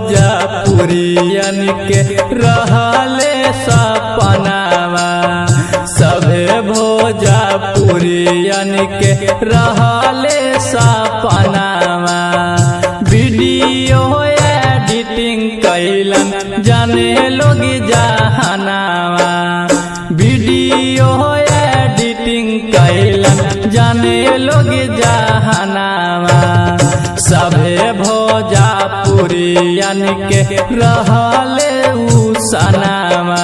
भोजपुरियन के रहले सपनावा, सभे भोजपुरियन के रहले सपनावा। वीडियो एडिटिंग कैलन जाने लोग जहानावा, वीडियो एडिटिंग कैलन जाने लोग जहानावा। सभे भोजपुरियन के रहले सनावा,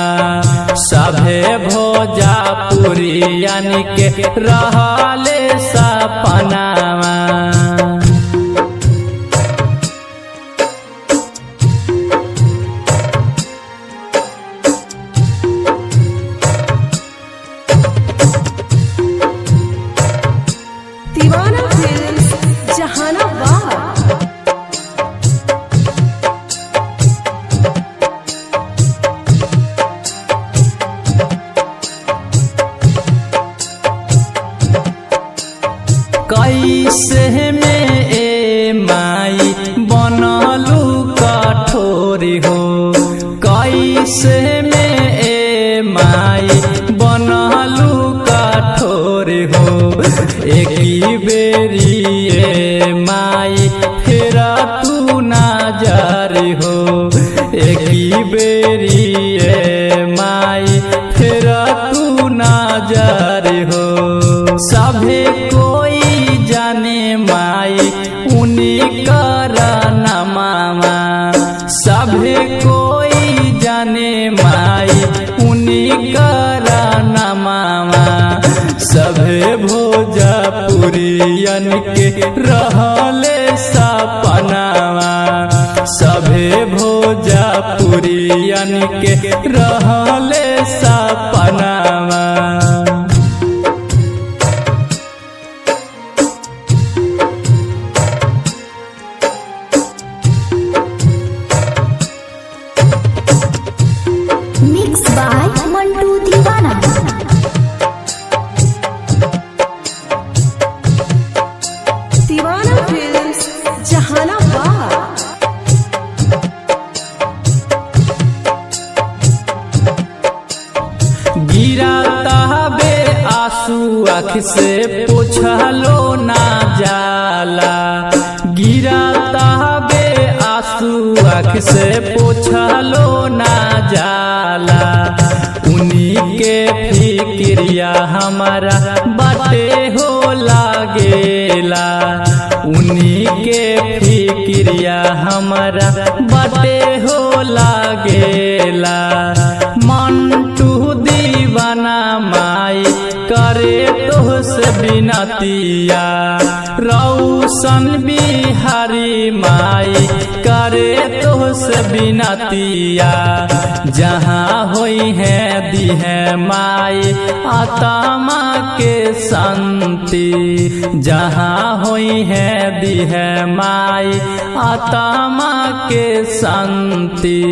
सभे भोजपुरियन के रहले सपनावा। दीवाना फिल्म्स जहानाबाद। कैसे में ए माई बनलू कठोरी हो, कैसे में ए माई बनलू कठोरी हो। एक बेरी ए माई फिर तू नजर हो, एक बेरी ए माई फिर तू नजर हो। सभे कोई जाने माई उन्हीं करनमावा, सभे कोई जाने माई उन्हीं करनमावा। सभे भोजपुरियन के रहले सपनावा, सभे भोजपुरियन के रहले सपनावा। मिक्स बाय मंटू दीवाना। दीवाना फिल्म्स जहानाबाद। गिराता बे आंसू आँख से पोछलो ना जाला, गिराता बे आंसू आँख से पोछलो ना जाला। उन्हीं के फिक्रिया हमारा बाटे हो लागेला, उन्हीं के फिक्रिया हमारा बाटे हो लागेला। मंटू दीवाना माई करे तोहसे बिनतिया, रौशन बिहारी माई करे तोहसे बिनतिया। जहाँ होई है दी है माई आत्मा के शांति, जहाँ होई है दी है माई आत्मा के शांति।